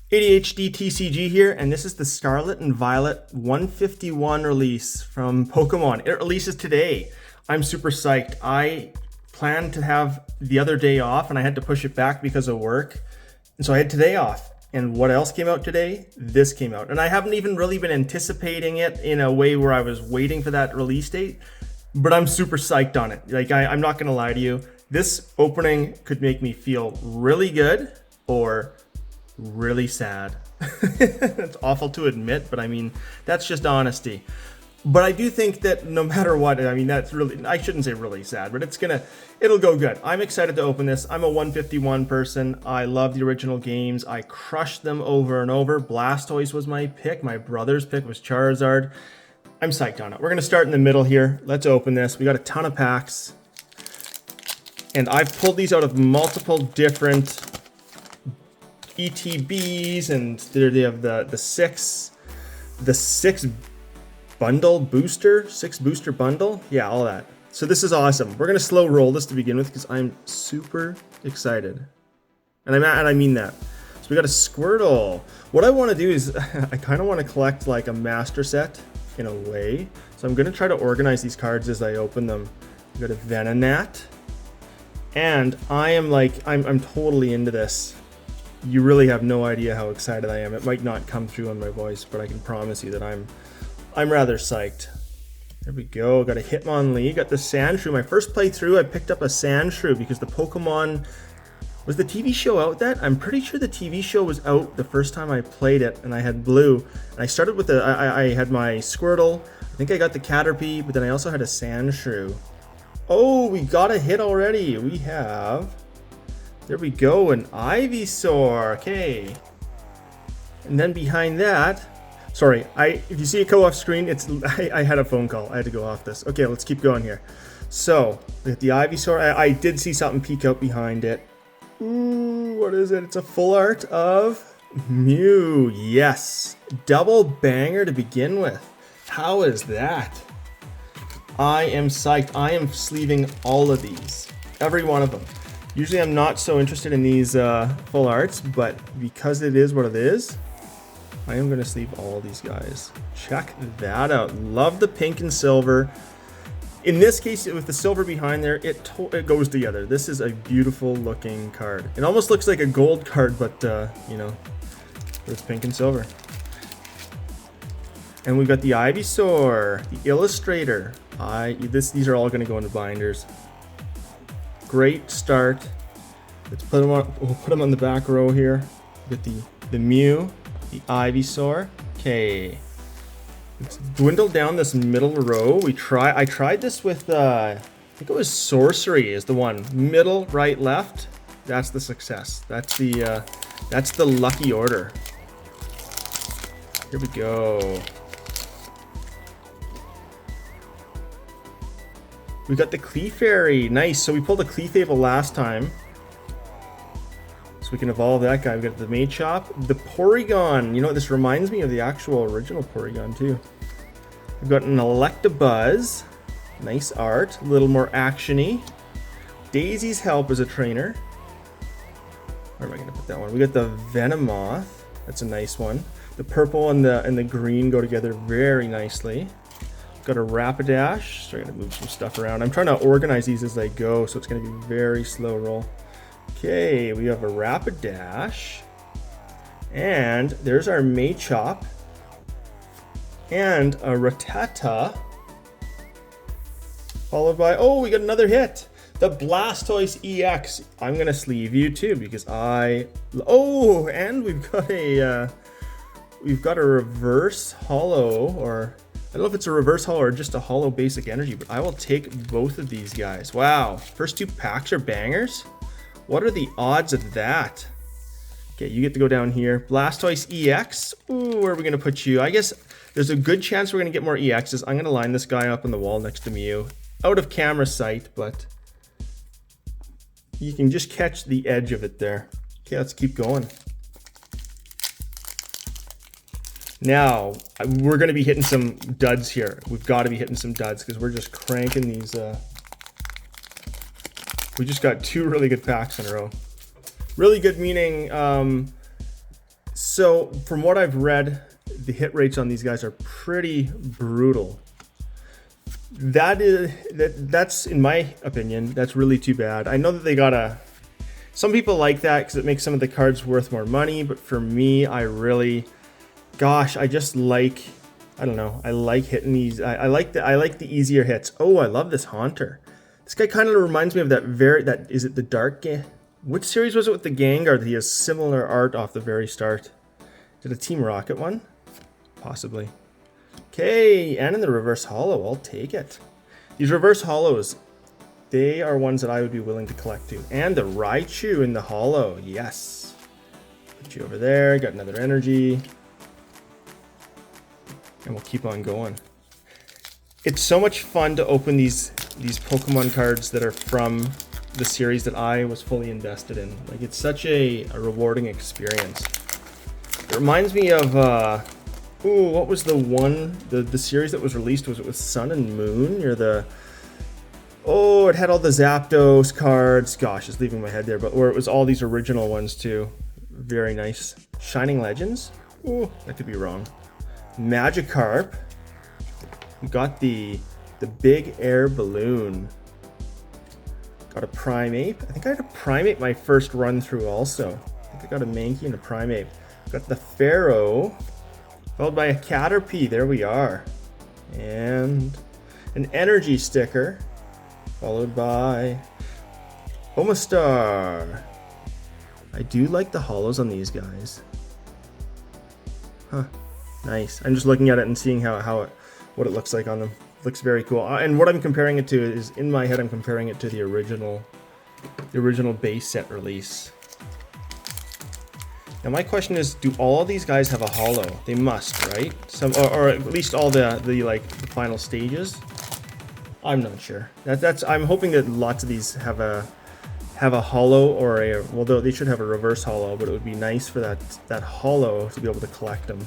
ADHD TCG here, and this is the Scarlet and Violet 151 release from Pokemon. It releases today. I'm super psyched. I planned to have the other day off, and I had to push it back because of work. And so I had today off. And what else came out today? This came out. And I haven't even really been anticipating it in a way where I was waiting for that release date, but I'm super psyched on it. Like, I'm not gonna lie to you. This opening could make me feel really good or really sad. It's awful to admit, but I mean, that's just honesty. But I do think that no matter what, I mean, that's really, I shouldn't say really sad, but it'll go good. I'm excited to open this. I'm a 151 person. I love the original games. I crushed them over and over. Blastoise was my pick. My brother's pick was Charizard. I'm psyched on it. We're gonna start in the middle here. Let's open this. We got a ton of packs. And I've pulled these out of multiple different ETBs, and they have the six booster bundle. Yeah, all that. So this is awesome. We're gonna slow roll this to begin with because I'm super excited, and I mean that. So we got a Squirtle. What I want to do is I kind of want to collect like a master set in a way. So I'm gonna try to organize these cards as I open them. We got a Venonat, and I'm totally into this. You really have no idea how excited I am. It might not come through on my voice, but I can promise you that I'm rather psyched. There we go. Got a Hitmonlee. Got the Sandshrew. My first playthrough, I picked up a Sandshrew because the Pokemon... Was the TV show out that? I'm pretty sure the TV show was out the first time I played it, and I had blue. And I started with I had my Squirtle. I think I got the Caterpie, but then I also had a Sandshrew. Oh, we got a hit already. We have... There we go, an Ivysaur. Okay. And then behind that, sorry, if you see it go off screen, I had a phone call. I had to go off this. Okay, let's keep going here. So, with the Ivysaur, I did see something peek out behind it. Ooh, what is it? It's a full art of Mew. Yes. Double banger to begin with. How is that? I am psyched. I am sleeving all of these. Every one of them. Usually I'm not so interested in these full arts, but because it is what it is, I am going to sleeve all these guys. Check that out. Love the pink and silver. In this case, with the silver behind there, it goes together. This is a beautiful looking card. It almost looks like a gold card, but you know, it's pink and silver. And we've got the Ivysaur, the Illustrator. These are all going to go into binders. Great start. Let's put them on. We'll put them on the back row here. Get the Mew, the Ivysaur. Okay. Let's dwindle down this middle row. I tried this with I think it was Sorcery is the one. Middle, right, left. That's the success. That's the lucky order. Here we go. We got the Clefairy. Nice. So we pulled a Clefable last time. So we can evolve that guy. We got the Machop. The Porygon. You know what? This reminds me of the actual original Porygon too. We've got an Electabuzz. Nice art. A little more action-y. Daisy's Help as a trainer. Where am I going to put that one? We got the Venomoth. That's a nice one. The purple and the green go together very nicely. Got a Rapidash. So I'm going to move some stuff around. I'm trying to organize these as I go, so it's going to be very slow roll. Okay, we have a Rapidash. And there's our Machop. And a Rattata. Followed by, oh, we got another hit. The Blastoise EX. I'm going to sleeve you too because oh, and we've got a reverse holo, or I don't know if it's a reverse holo or just a holo basic energy, but I will take both of these guys. Wow, first two packs are bangers. What are the odds of that? Okay, you get to go down here. Blastoise EX. Ooh, where are we going to put you? I guess there's a good chance we're going to get more EXs. I'm going to line this guy up on the wall next to Mew. Out of camera sight, but you can just catch the edge of it there. Okay, let's keep going. Now, we're going to be hitting some duds here. We've got to be hitting some duds because we're just cranking these. We just got 2 really good packs in a row. Really good meaning, so from what I've read, the hit rates on these guys are pretty brutal. That's in my opinion, that's really too bad. I know that they got some people like that because it makes some of the cards worth more money, but for me, I just like, I don't know, I like hitting these. I like the easier hits. Oh, I love this Haunter. This guy kind of reminds me of is it the Dark game? Which series was it with the Gengar that he has similar art off the very start? Is it a Team Rocket one? Possibly. Okay, and in the reverse holo, I'll take it. These reverse holos, they are ones that I would be willing to collect too. And the Raichu in the holo, yes. Put you over there, got another energy. And we'll keep on going. It's so much fun to open these Pokemon cards that are from the series that I was fully invested in. Like, it's such a rewarding experience. It reminds me of what was the series that was released? Was it with Sun and Moon? It had all the Zapdos cards. Gosh, it's leaving my head there, but where it was all these original ones too. Very nice. Shining Legends? Ooh, that could be wrong. Magikarp. We got the big air balloon. Got a Primeape. I think I had a Primeape my first run through also. I think I got a Mankey and a Primeape. Got the Pharaoh, followed by a Caterpie. There we are. And an energy sticker, followed by Omastar. I do like the holos on these guys. Huh. Nice. I'm just looking at it and seeing what it looks like on them. Looks very cool. And what I'm comparing it to is, in my head, I'm comparing it to the original base set release. Now my question is, do all of these guys have a holo? They must, right? Or at least all the final stages. I'm not sure. I'm hoping that lots of these have a holo or they should have a reverse holo, but it would be nice for that holo to be able to collect them.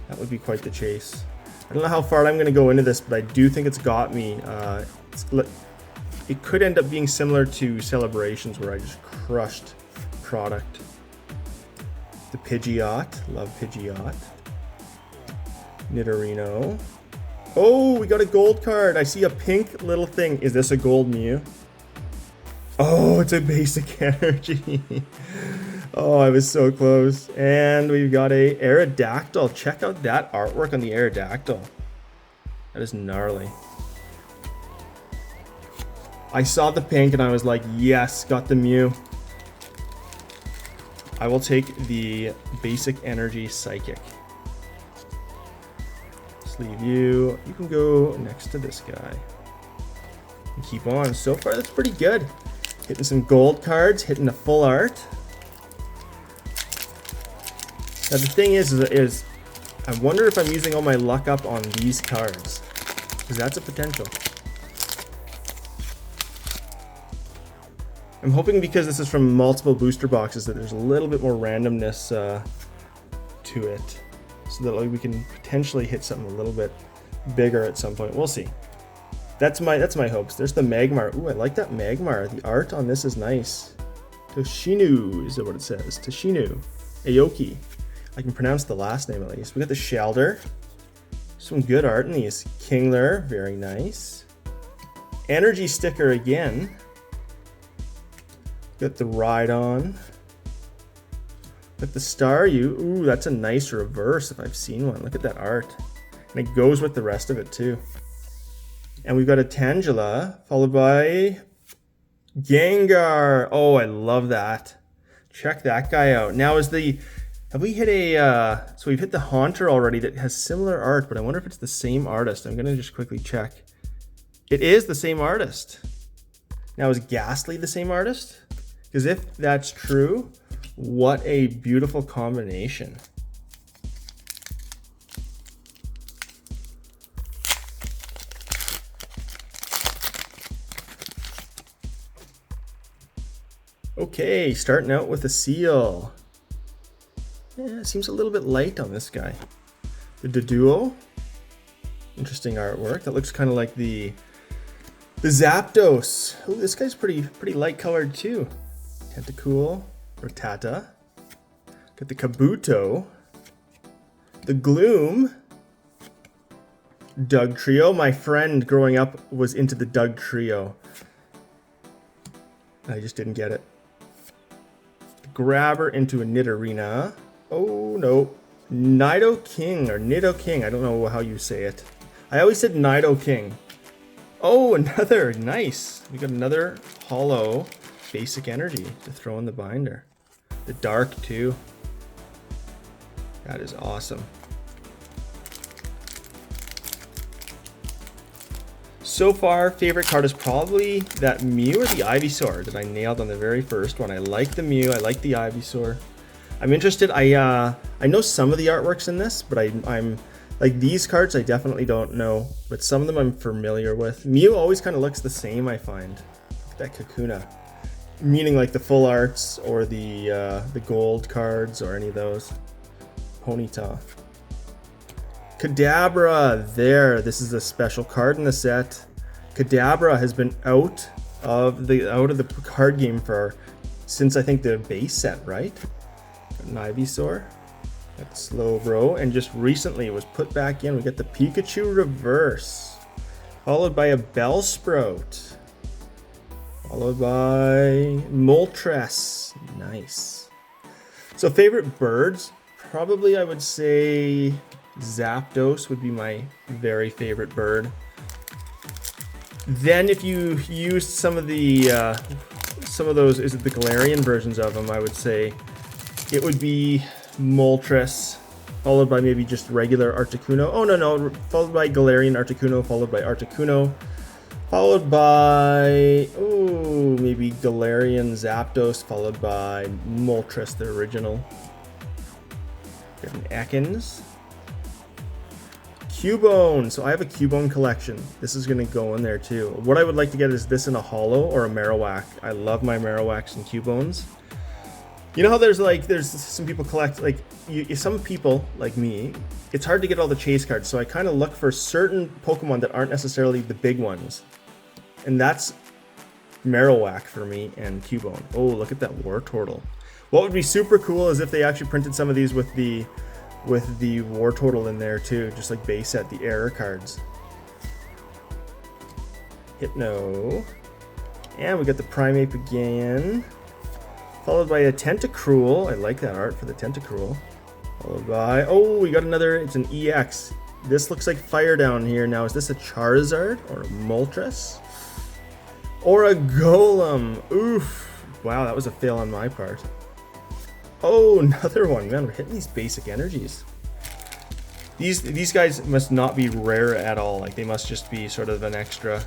That would be quite the chase. I don't know how far I'm going to go into this, but I do think it's got me. It could end up being similar to Celebrations, where I just crushed product. The Pidgeot. Love Pidgeot. Nidorino. Oh, we got a gold card. I see a pink little thing. Is this a gold Mew? Oh, it's a basic energy. Oh, I was so close. And we've got a Aerodactyl. Check out that artwork on the Aerodactyl. That is gnarly. I saw the pink and I was like, yes, got the Mew. I will take the basic energy Psychic. Just leave you. You can go next to this guy. And keep on. So far, that's pretty good. Hitting some gold cards, hitting the full art. Now the thing is I wonder if I'm using all my luck up on these cards, because that's a potential. I'm hoping, because this is from multiple booster boxes, that there's a little bit more randomness to it, so that we can potentially hit something a little bit bigger at some point. We'll see. That's my hopes. There's the Magmar. Ooh, I like that Magmar. The art on this is nice. Toshinu is what it says. Toshinu. Aoki. I can pronounce the last name at least. We got the Shelder. Some good art in these. Kingler, very nice. Energy sticker again. Got the Rhydon. Got the Staryu. Ooh, that's a nice reverse if I've seen one. Look at that art. And it goes with the rest of it too. And we've got a Tangela, followed by Gengar. Oh, I love that. Check that guy out. Now have we hit so we've hit the Haunter already that has similar art, but I wonder if it's the same artist. I'm going to just quickly check. It is the same artist. Now, is Ghastly the same artist? Because if that's true, what a beautiful combination. Okay, starting out with a Seal. Yeah, it seems a little bit light on this guy. The Duo. Interesting artwork. That looks kind of like the Zapdos. Oh, this guy's pretty light colored too. Tentacool or Tata. Got the Kabuto. The Gloom. Doug Trio. My friend growing up was into the Doug Trio. I just didn't get it. Grabber into a Nidorina. Oh no. Nido King or Nido King. I don't know how you say it. I always said Nido King. Oh, another. Nice. We got another hollow basic energy to throw in the binder. The dark too. That is awesome. So far, favorite card is probably that Mew or the Ivysaur that I nailed on the very first one. I like the Mew, I like the Ivysaur. I'm interested, I know some of the artworks in this, but I'm like these cards I definitely don't know, but some of them I'm familiar with. Mew always kind of looks the same, I find. That Kakuna. Meaning like the full arts or the gold cards or any of those. Ponyta. Kadabra, there. This is a special card in the set. Kadabra has been out of the card game since I think the base set, right? Got an Ivysaur, got the Slowbro, and just recently it was put back in. We got the Pikachu reverse, followed by a Bellsprout, followed by Moltres. Nice. So favorite birds, probably I would say Zapdos would be my very favorite bird. Then if you used some of those, is it the Galarian versions of them, I would say it would be Moltres, followed by maybe just regular Articuno. Oh no, followed by Galarian Articuno, followed by Articuno, followed by, oh, maybe Galarian Zapdos, followed by Moltres, the original. Got an Ekans. Cubone. So I have a Cubone collection. This is going to go in there too. What I would like to get is this in a holo or a Marowak. I love my Marowaks and Cubones. You know how there's some people collect, like some people like me, it's hard to get all the chase cards. So I kind of look for certain Pokemon that aren't necessarily the big ones. And that's Marowak for me and Cubone. Oh, look at that Wartortle. What would be super cool is if they actually printed some of these with the Wartortle in there too, just like base set, the error cards. Hypno. And we got the Primeape again. Followed by a Tentacruel. I like that art for the Tentacruel. Followed by, oh, we got another, it's an EX. This looks like fire down here. Now, is this a Charizard or a Moltres? Or a Golem? Oof. Wow, that was a fail on my part. Oh, another one. Man, we're hitting these basic energies. These guys must not be rare at all. Like, they must just be sort of an extra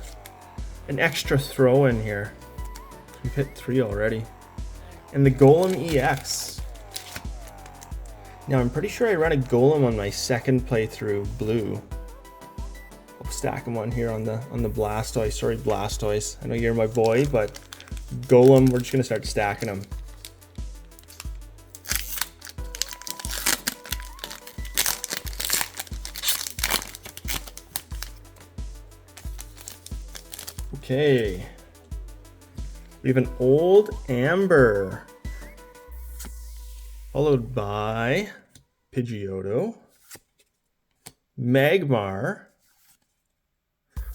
throw in here. We've hit 3 already. And the Golem EX. Now, I'm pretty sure I ran a Golem on my second playthrough, blue. I'll stack them on here on the Blastoise. Sorry, Blastoise. I know you're my boy, but Golem, we're just gonna start stacking them. Okay. We have an old Amber, followed by Pidgeotto, Magmar.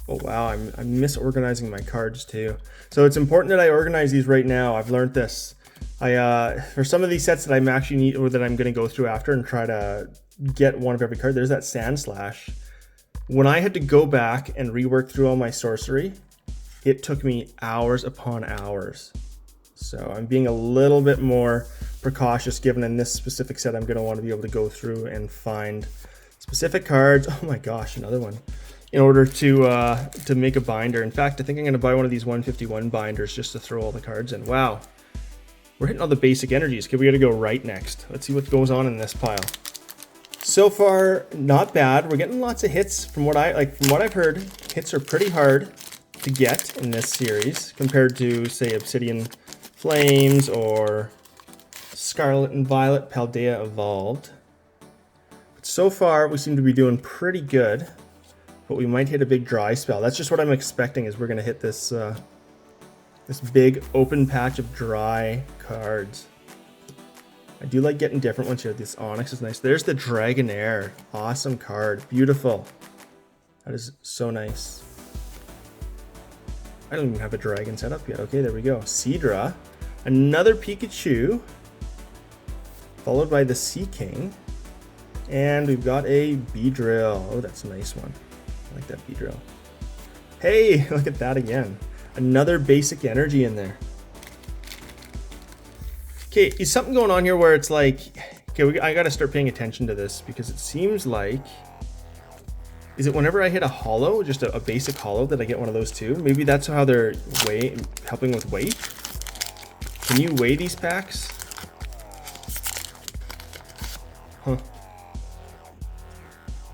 Oh wow, I'm misorganizing my cards too. So it's important that I organize these right now. I've learned this. For some of these sets that I'm actually need, or that I'm going to go through after and try to get one of every card. There's that Sandslash. When I had to go back and rework through all my sorcery, it took me hours upon hours. So I'm being a little bit more precautious, given in this specific set, I'm going to want to be able to go through and find specific cards. Oh my gosh, another one. In order to make a binder. In fact, I think I'm going to buy one of these 151 binders just to throw all the cards in. Wow. We're hitting all the basic energies. Okay, we got to go right next. Let's see what goes on in this pile. So far, not bad. We're getting lots of hits. From what I've heard, hits are pretty hard to get in this series compared to, say, Obsidian Flames or Scarlet and Violet, Paldea evolved. But so far, we seem to be doing pretty good. But we might hit a big dry spell. That's just what I'm expecting, is we're going to hit this, this big open patch of dry cards. I do like getting different ones here. This Onyx is nice. There's the Dragonair. Awesome card. Beautiful. That is so nice. I don't even have a dragon set up yet. Okay, there we go. Seadra. Another Pikachu. Followed by the Sea King. And we've got a Beedrill. Oh, that's a nice one. I like that Beedrill. Hey, look at that again. Another basic energy in there. Okay, is something going on here where it's like... Okay, I gotta start paying attention to this because it seems like... Is it whenever I hit a holo, just a basic holo, that I get one of those too? Maybe that's how they're helping with weight? Can you weigh these packs? Huh.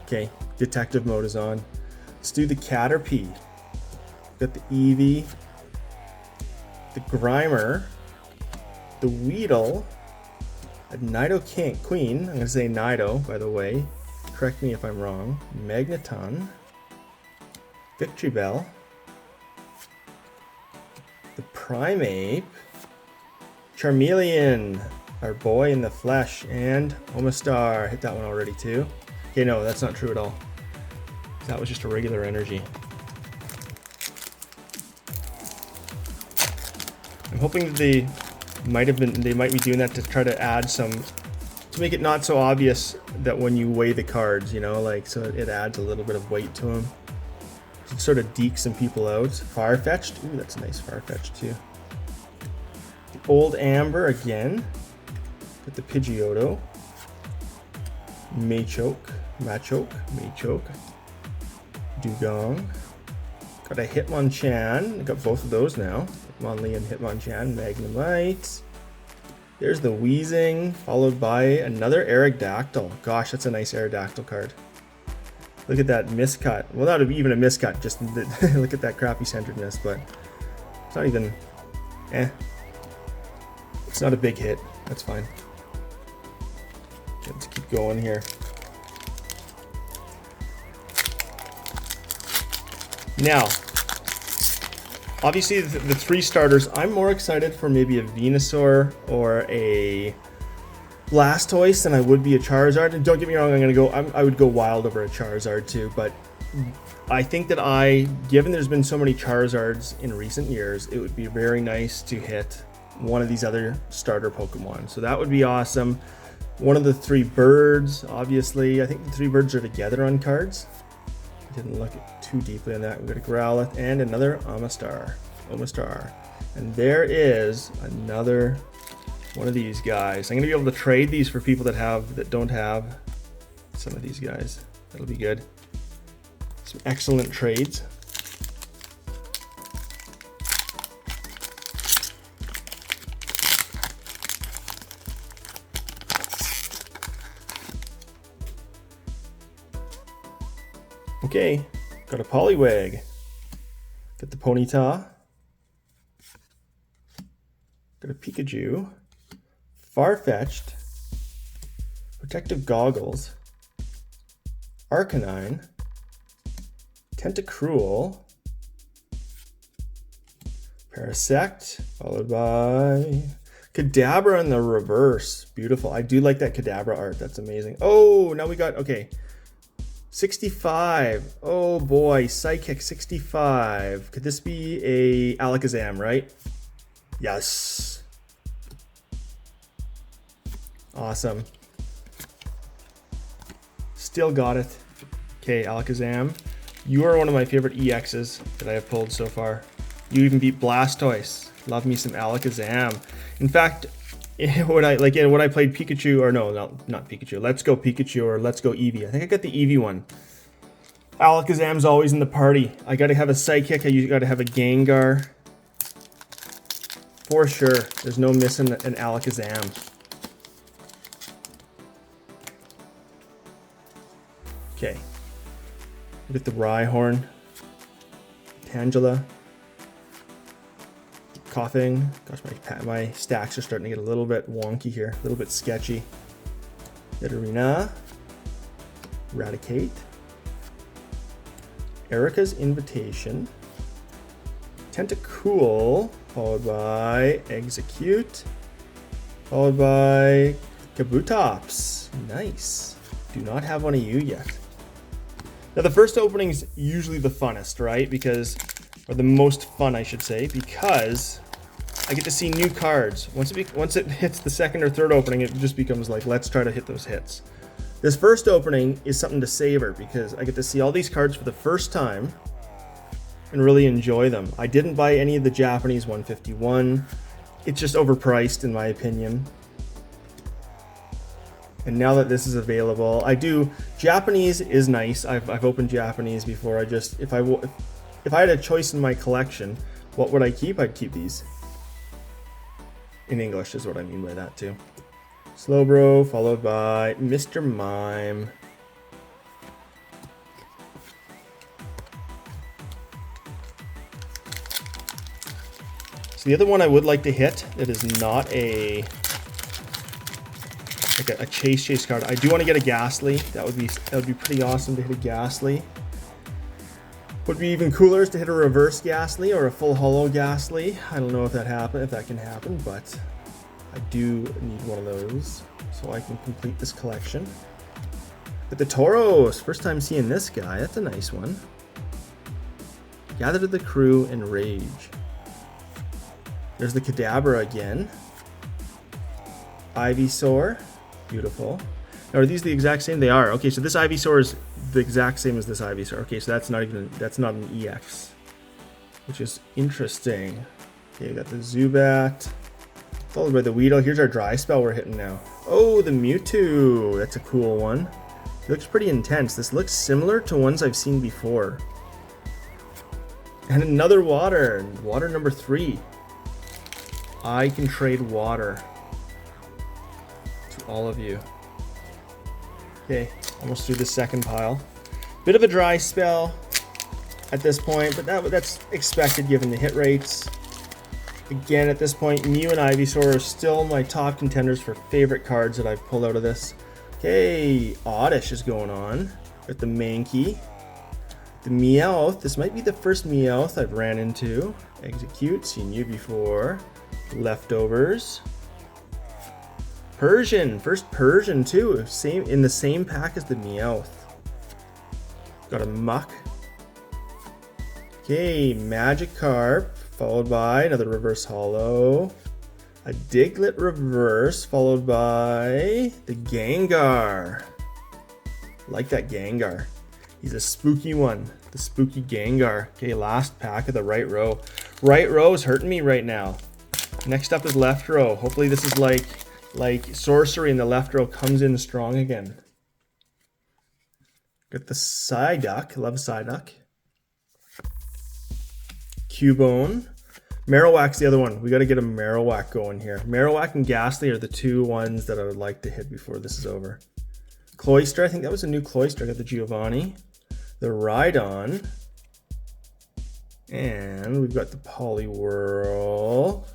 Okay, detective mode is on. Let's do the Caterpie. Got the Eevee, the Grimer, the Weedle, a Nido Queen. I'm gonna say Nido, by the way. Correct me if I'm wrong. Magneton, Victory Bell, the Primeape, Charmeleon, our boy in the flesh, and Omastar. Hit that one already too. Okay, no, that's not true at all. That was just a regular energy. I'm hoping that they might be doing that to try to add some, to make it not so obvious that when you weigh the cards, you know, like, so it adds a little bit of weight to them. To sort of deke some people out. Farfetch'd, ooh, that's a nice Farfetch'd too. The Old Amber again. Got the Pidgeotto. Machoke, Dugong. Got a Hitmonchan. I got both of those now. Hitmonlee and Hitmonchan. Magnemite. There's the Weezing, followed by another Aerodactyl. Gosh, that's a nice Aerodactyl card. Look at that miscut. Well, not even a miscut, just look at that crappy centeredness, but it's not even, It's not a big hit. That's fine. Let's keep going here. Now, obviously the three starters, I'm more excited for maybe a Venusaur or a Blastoise than I would be a Charizard. And don't get me wrong, I would go wild over a Charizard too, but I think that given there's been so many Charizards in recent years, it would be very nice to hit one of these other starter Pokemon. So that would be awesome. One of the three birds, obviously. I think the three birds are together on cards. I didn't look too deeply on that. We've got a Growlithe and another Omastar. And there is another one of these guys. I'm gonna be able to trade these for people that don't have some of these guys. That'll be good. Some excellent trades. Okay, got a Poliwag. Got the Ponyta. Got a Pikachu. Farfetch'd. Protective Goggles. Arcanine. Tentacruel. Parasect, followed by Kadabra in the reverse. Beautiful. I do like that Kadabra art. That's amazing. Oh, now we got, okay. 65. Oh boy, Psychic 65. Could this be a Alakazam, right? Yes. Awesome. Still got it. Okay, Alakazam. You are one of my favorite EXs that I have pulled so far. You even beat Blastoise. Love me some Alakazam. In fact, when I played Pikachu, or no, not Pikachu. Let's Go Pikachu or Let's Go Eevee. I think I got the Eevee one. Alakazam's always in the party. I gotta have a Psychic. I gotta have a Gengar. For sure. There's no missing an Alakazam. Okay. Look at the Rhyhorn. Tangela. coughing. Gosh, my stacks are starting to get a little bit wonky here, a little bit sketchy. Nidorina, Eradicate, Erica's Invitation, Tentacool, followed by Execute, followed by Kabutops. Nice. Do not have one of you yet. Now the first opening's usually the funnest, right? Because, or the most fun, I should say, because I get to see new cards. Once it hits the second or third opening, it just becomes like, let's try to hit those hits. This first opening is something to savor because I get to see all these cards for the first time and really enjoy them. I didn't buy any of the Japanese 151. It's just overpriced in my opinion. And now that this is available, Japanese is nice. I've opened Japanese before. If I had a choice in my collection, what would I keep? I'd keep these. In English is what I mean by that too. Slowbro, followed by Mr. Mime. So the other one I would like to hit that is not a chase card. I do want to get a Ghastly. That would be pretty awesome to hit a Ghastly. Would be even cooler is to hit a reverse Ghastly or a full holo Ghastly. I don't know if that can happen, but I do need one of those so I can complete this collection. But the Tauros, first time seeing this guy. That's a nice one. Gather to the Crew and Rage. There's the Kadabra again. Ivysaur. Beautiful. Now, are these the exact same? They are. Okay, so this Ivysaur is the exact same as this Ivysaur. Okay, so that's not an EX, which is interesting. Okay, we got the Zubat, followed by the Weedle. Here's our dry spell we're hitting now. Oh, the Mewtwo. That's a cool one. It looks pretty intense. This looks similar to ones I've seen before. And another water. Water number 3. I can trade water. All of you. Okay, almost through the second pile. Bit of a dry spell at this point, but that's expected given the hit rates. Again, at this point, Mew and Ivysaur are still my top contenders for favorite cards that I've pulled out of this. Okay, Oddish is going on with the Mankey. The Meowth, this might be the first Meowth I've ran into. Execute, seen you before. Leftovers. Persian, first Persian too, in the same pack as the Meowth. Got a Muck. Okay, Magikarp, followed by another reverse holo. A Diglett reverse, followed by the Gengar. Like that Gengar. He's a spooky one, the spooky Gengar. Okay, last pack of the right row. Right row is hurting me right now. Next up is left row. Hopefully this is like sorcery and the left row comes in strong again. Got the Psyduck, love Psyduck. Cubone. Marowak's the other one. We got to get a Marowak going here. Marowak and Ghastly are the two ones that I would like to hit before this is over. Cloyster, I think that was a new Cloyster. I got the Giovanni. The Rhydon. And we've got the Poliwhirl.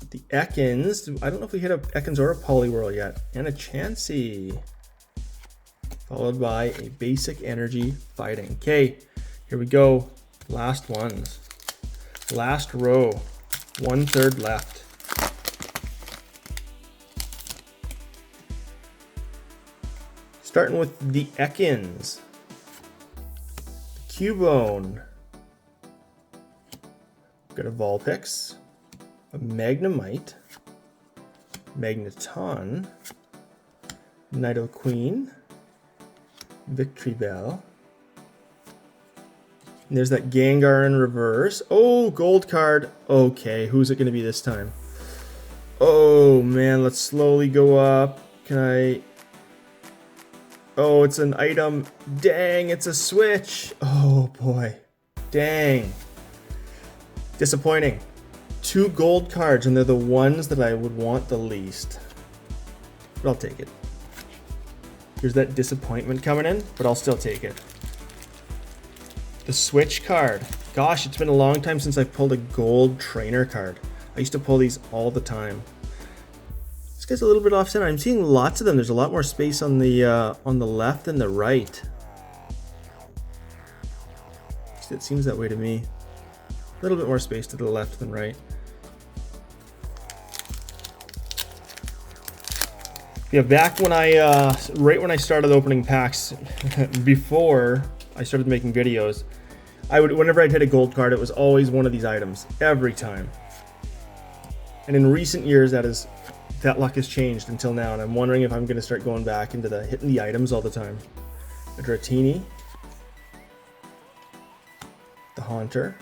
The Ekans. I don't know if we hit a Ekans or a Poliwhirl yet. And a Chansey. Followed by a basic energy fighting. Okay, here we go. Last ones. Last row. 1/3 left. Starting with the Ekans. Cubone. Got a Vulpix. A Magnemite, Magneton, Nidoqueen, Victreebel. And there's that Gengar in reverse. Oh, gold card. Okay, who's it going to be this time? Oh, man, let's slowly go up. Can I... Oh, it's an item. Dang, it's a switch. Oh, boy. Dang. Disappointing. 2 gold cards, and they're the ones that I would want the least. But I'll take it. Here's that disappointment coming in, but I'll still take it. The Switch card. Gosh, it's been a long time since I've pulled a gold trainer card. I used to pull these all the time. This guy's a little bit off center. I'm seeing lots of them. There's a lot more space on the left than the right. It seems that way to me. A little bit more space to the left than right. Yeah, back when right when I started opening packs, before I started making videos, whenever I'd hit a gold card, it was always one of these items, every time. And in recent years, that luck has changed until now, and I'm wondering if I'm going to start going back into hitting the items all the time. A Dratini, the Haunter,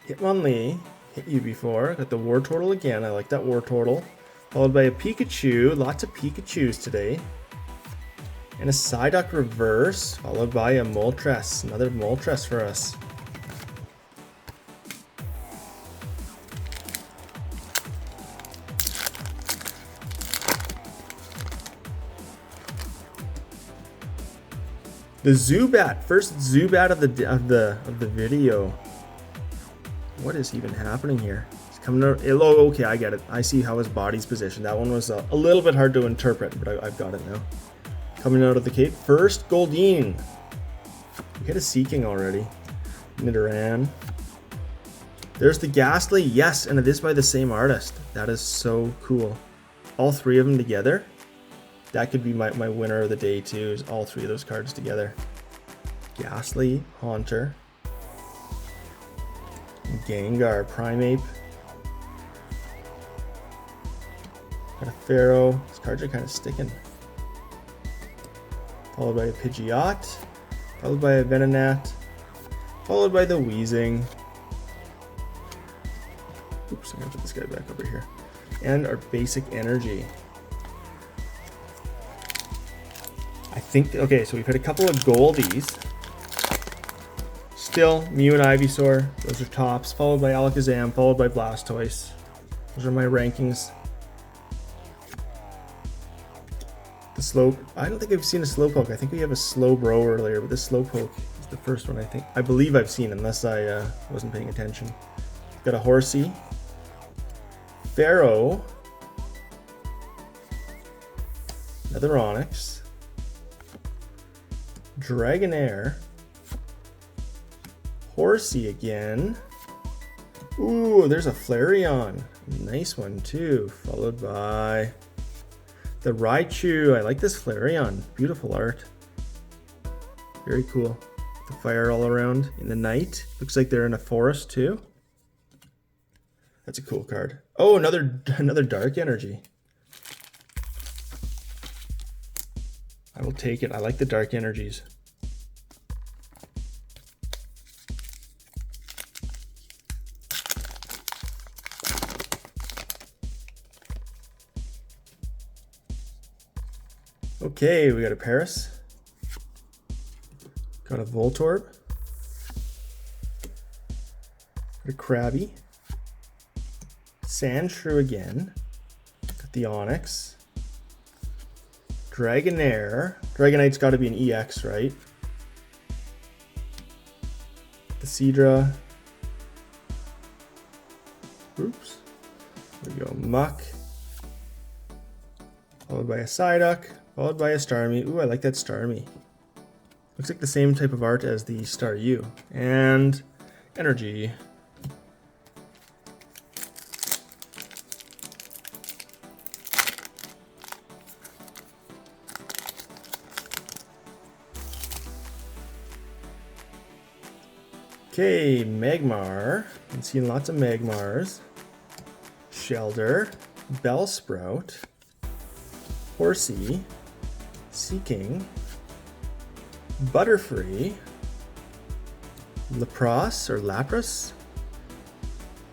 Hitmonlee, hit you before, got the War Turtle again, I like that War Turtle, followed by a Pikachu, lots of Pikachus today, and a Psyduck reverse, followed by a Moltres, another Moltres for us. The Zubat, first Zubat of the video. What is even happening here? It's coming out. Oh, okay, I get it. I see how his body's positioned. That one was a little bit hard to interpret, but I've got it now. Coming out of the cape, first Goldeen. We hit a Seeking already. Nidoran. There's the Ghastly, yes, and it is by the same artist. That is so cool. All three of them together. That could be my winner of the day too, is all three of those cards together. Ghastly, Haunter, Gengar, Primeape. Got a Pharaoh. These cards are kind of sticking. Followed by a Pidgeot, followed by a Venonat, followed by the Weezing. Oops, I'm gonna put this guy back over here. And our basic energy. I think, okay, so we've hit a couple of goldies. Still, Mew and Ivysaur, those are tops, followed by Alakazam, followed by Blastoise. Those are my rankings. The Slow, I don't think I've seen a Slowpoke. I think we have a Slowbro earlier, but this Slowpoke is the first one I believe I've seen, unless I wasn't paying attention. Got a Horsey, Pharaoh, another Onyx, Dragonair, Horsey again. Ooh, there's a Flareon. Nice one too. Followed by the Raichu. I like this Flareon. Beautiful art. Very cool. The fire all around in the night. Looks like they're in a forest too. That's a cool card. Oh, another Dark Energy. I will take it. I like the Dark Energies. Okay, we got a Paris. Got a Voltorb. Got a Krabby. Sandshrew again. Got the Onyx. Dragonair. Dragonite's got to be an EX, right? The Seadra. Oops. There we go. Muck. Followed by a Psyduck. Followed by a Starmie. Ooh, I like that Starmie. Looks like the same type of art as the Staryu. And Energy. Okay, Magmar. I'm seeing lots of Magmars. Shelder. Bellsprout. Horsey. Seeking. Butterfree. Lapras or Lapras.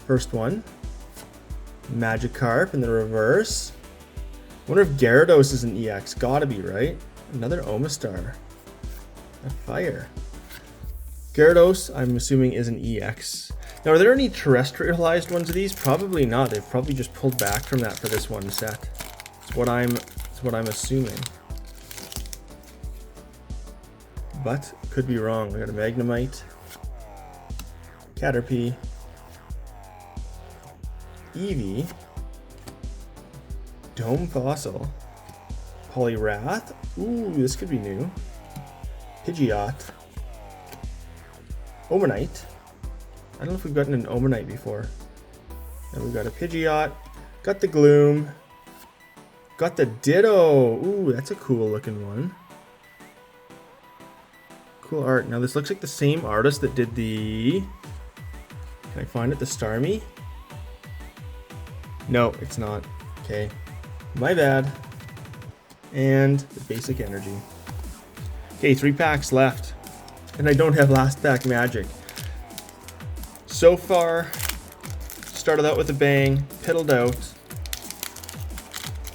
First one. Magikarp in the reverse. Wonder if Gyarados is an EX. Gotta be, right? Another Omastar. A fire. Gyarados, I'm assuming, is an EX. Now, are there any terrestrialized ones of these? Probably not. They've probably just pulled back from that for this one set. It's what I'm assuming. But could be wrong. We got a Magnemite, Caterpie, Eevee, Dome Fossil, Poliwrath. Ooh, this could be new. Pidgeot, Omanite. I don't know if we've gotten an Omanite before. And we've got a Pidgeot, got the Gloom, got the Ditto. Ooh, that's a cool looking one. Cool art. Now this looks like the same artist that did the... Can I find it? The Starmie? No, it's not. Okay. My bad. And the basic energy. Okay, 3 packs left. And I don't have last pack magic. So far, started out with a bang, piddled out.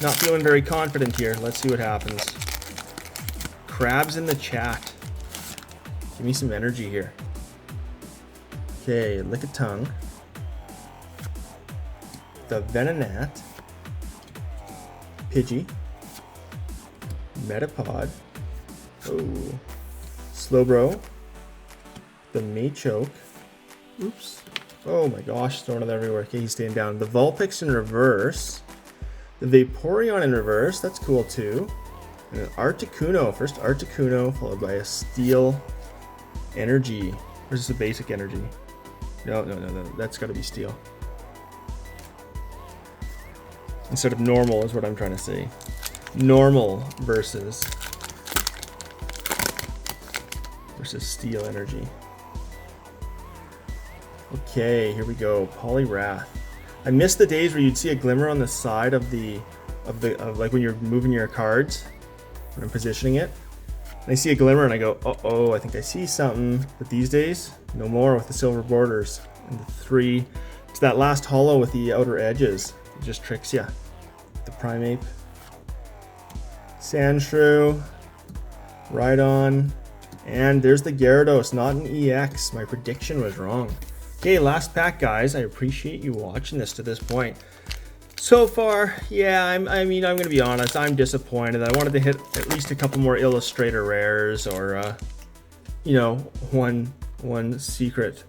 Not feeling very confident here. Let's see what happens. Crabs in the chat. Give me some energy here. Okay, Lickitung. The Venonat. Pidgey. Metapod. Oh. Slowbro. The Machoke. Oops. Oh my gosh, throwing it everywhere. Okay, he's staying down. The Vulpix in reverse. The Vaporeon in reverse. That's cool too. And an Articuno. First Articuno, followed by a Steel Energy. Or is this a basic energy? No. That's gotta be Steel. Instead of normal is what I'm trying to say. Normal versus Steel Energy. Okay, here we go. Poliwrath. I miss the days where you'd see a glimmer on the side of like when you're moving your cards, when I'm positioning it. And I see a glimmer and I go, uh-oh, I think I see something. But these days, no more with the silver borders. And the 3, it's that last hollow with the outer edges. It just tricks you. The Primeape. Sandshrew. Rhydon. And there's the Gyarados, not an EX. My prediction was wrong. Okay, last pack, guys. I appreciate you watching this to this point. So far, yeah, I mean, I'm gonna be honest. I'm disappointed. I wanted to hit at least a couple more Illustrator rares, or you know, one secret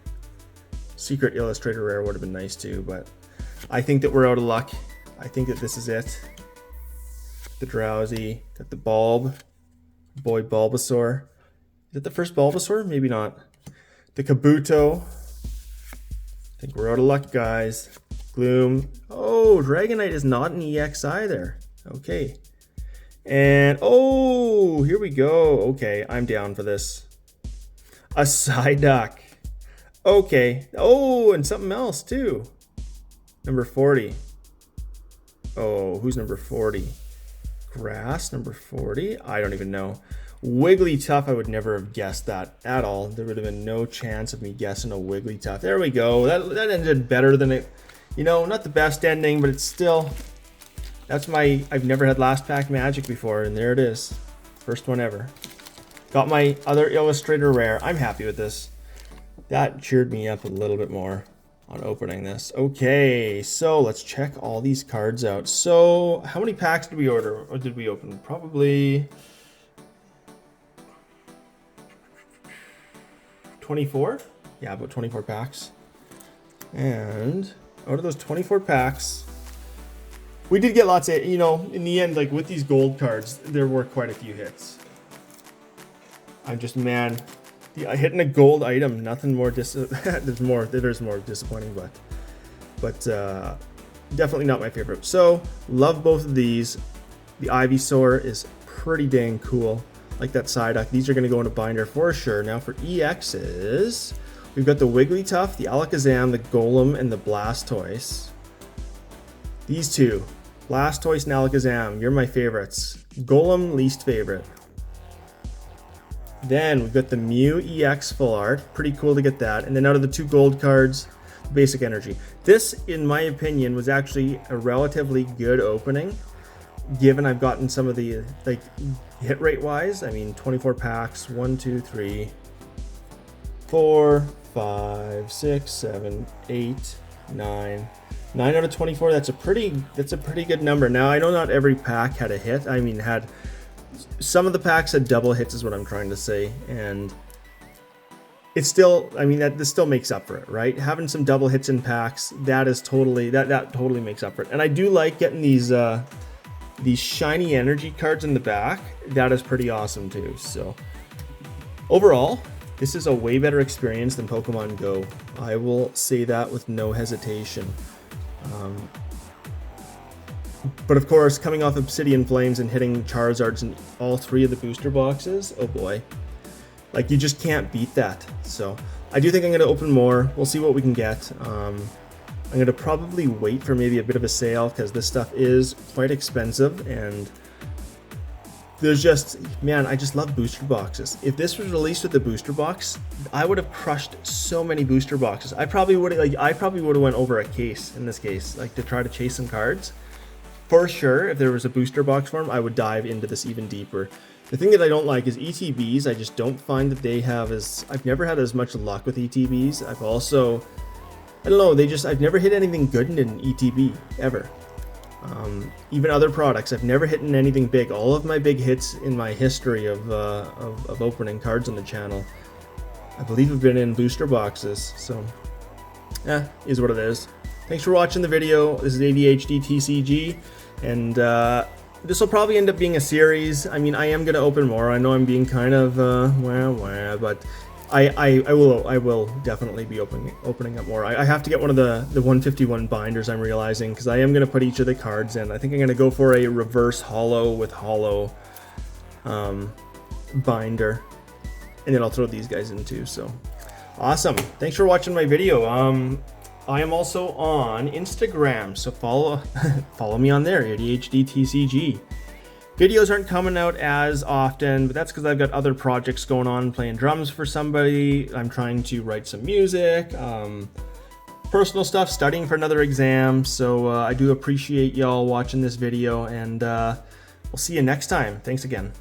Illustrator rare would have been nice too. But I think that we're out of luck. I think that this is it. The Drowsy, got the Bulb, boy Bulbasaur. Is it the first Bulbasaur? Maybe not. The Kabuto. I think we're out of luck, guys. Gloom. Oh, Dragonite is not an EX either. Okay. And, oh, here we go. Okay, I'm down for this. A Psyduck. Okay. Oh, and something else, too. Number 40. Oh, who's number 40? Grass, number 40? I don't even know. Wigglytuff, I would never have guessed that at all. There would have been no chance of me guessing a Wigglytuff. There we go. That ended better than it. You know, not the best ending, but it's still... That's my... I've never had last pack magic before, and there it is. First one ever. Got my other Illustrator rare. I'm happy with this. That cheered me up a little bit more on opening this. Okay, so let's check all these cards out. So, how many packs did we order? Or did we open? Probably... 24? Yeah, about 24 packs. And out of those 24 packs, we did get lots of, you know, in the end, like with these gold cards, there were quite a few hits. I'm just, man, hitting a gold item, nothing more, there's more disappointing, but definitely not my favorite. So, love both of these. The Ivysaur is pretty dang cool. Like that Psyduck. These are going to go in a binder for sure. Now for EXs, we've got the Wigglytuff, the Alakazam, the Golem, and the Blastoise. These two, Blastoise and Alakazam, you're my favorites. Golem, least favorite. Then we've got the Mew EX full art. Pretty cool to get that. And then out of the 2 gold cards, basic energy. This, in my opinion, was actually a relatively good opening, given I've gotten some of the, like, hit rate wise. I mean, 24 packs, 1, 2, 3, 4, 5, 6, 7, 8, 9. 9 out of 24, that's a pretty good number. Now, I know not every pack had a hit. I mean, some of the packs had double hits is what I'm trying to say. And it's still, I mean, this still makes up for it, right? Having some double hits in packs, that is totally, that totally makes up for it. And I do like getting these shiny energy cards in the back. That is pretty awesome too. So overall, this is a way better experience than Pokemon Go. I will say that with no hesitation. But of course, coming off Obsidian Flames and hitting Charizards in all 3 of the booster boxes, oh boy. Like, you just can't beat that. So I do think I'm going to open more. We'll see what we can get. I'm going to probably wait for maybe a bit of a sale because this stuff is quite expensive, and there's just, man, I just love booster boxes. If this was released with the booster box, I would have crushed so many booster boxes. I probably would have went over a case in this case, like, to try to chase some cards. For sure, if there was a booster box for them, I would dive into this even deeper. The thing that I don't like is ETBs. I just don't find that they have I've never had as much luck with ETBs. I've also, I don't know, I've never hit anything good in an ETB, ever. Even other products, I've never hit anything big. All of my big hits in my history of opening cards on the channel, I believe, have been in booster boxes. So, is what it is. Thanks for watching the video. This is ADHD TCG, and this will probably end up being a series. I mean, I am going to open more. I know I'm being kind of but I will definitely be opening up more. I have to get one of the 151 binders, I'm realizing, because I am going to put each of the cards in. I think I'm going to go for a reverse holo with holo binder, and then I'll throw these guys in too. So awesome. Thanks for watching my video. I am also on Instagram, so follow me on there, ADHD TCG. Videos aren't coming out as often, but that's because I've got other projects going on, playing drums for somebody. I'm trying to write some music, personal stuff, studying for another exam. So I do appreciate y'all watching this video, and we'll see you next time. Thanks again.